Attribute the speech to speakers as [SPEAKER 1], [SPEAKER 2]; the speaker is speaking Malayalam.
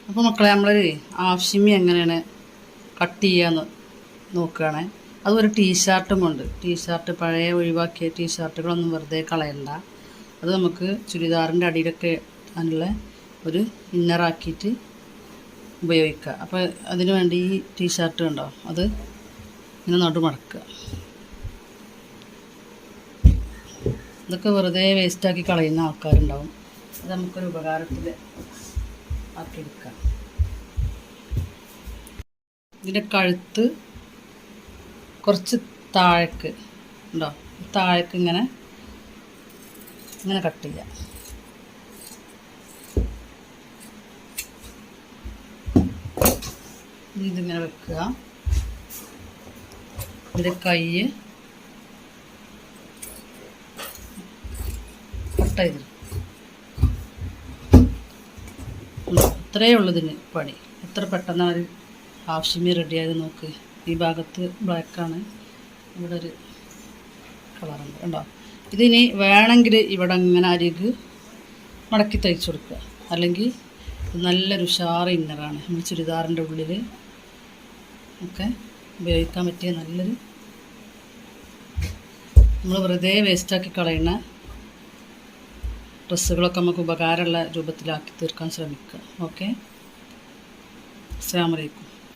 [SPEAKER 1] അപ്പോൾ മക്കളെ നമ്മളൊരു ആവശ്യമി എങ്ങനെയാണ് കട്ട് ചെയ്യാന്ന് നോക്കുകയാണെ. അതൊരു ടീഷർട്ടും കൊണ്ട് ടീഷർട്ട് പഴയ ഒഴിവാക്കിയ ടീഷർട്ടുകളൊന്നും വെറുതെ കളയണ്ട. അത് നമുക്ക് ചുരിദാറിൻ്റെ അടിയിലൊക്കെ അതിനുള്ള ഒരു ഇന്നറാക്കിയിട്ട് ഉപയോഗിക്കുക. അപ്പോൾ അതിനു വേണ്ടി ഈ ടീഷർട്ട് കണ്ടോ, അത് ഇങ്ങനെ നടുമടക്കുക. ഇതൊക്കെ വെറുതെ വേസ്റ്റാക്കി കളയുന്ന ആൾക്കാരുണ്ടാവും. അത് നമുക്കൊരു ഉപകാരത്തിൽ ആക്കിയെടുക്കാം. ഇതിൻ്റെ കഴുത്ത് കുറച്ച് താഴേക്ക് ഉണ്ടോ, താഴേക്ക് ഇങ്ങനെ കട്ട് ചെയ്യാം. ഇതിങ്ങനെ വെക്കുക. ഇതിൻ്റെ കൈ കട്ട് ചെയ്ത് ഇത്രയേ ഉള്ളതിന് പണി. എത്ര പെട്ടെന്നാണ് ഒരു ആവശ്യമേ റെഡിയായത് നോക്ക്. ഈ ഭാഗത്ത് ബ്ലാക്കാണ്, ഇവിടെ ഒരു കളറുണ്ട് കണ്ടോ. ഇതിനി വേണമെങ്കിൽ ഇവിടെ ഇങ്ങനെ അരിക് മടക്കി തയ്ച്ചു കൊടുക്കുക. അല്ലെങ്കിൽ നല്ലൊരു ഉഷാറ് ഇന്നറാണ്. നമ്മൾ ചുരിദാറിൻ്റെ ഉള്ളിൽ ഒക്കെ ഉപയോഗിക്കാൻ പറ്റിയ നല്ലൊരു, നമ്മൾ വെറുതെ വേസ്റ്റാക്കി കളയുന്ന ഡ്രസ്സുകളൊക്കെ നമുക്ക് ഉപകാരമുള്ള രൂപത്തിലാക്കി തീർക്കാൻ ശ്രമിക്കുക. ഓക്കെ, അസ്സലാമു അലൈക്കും.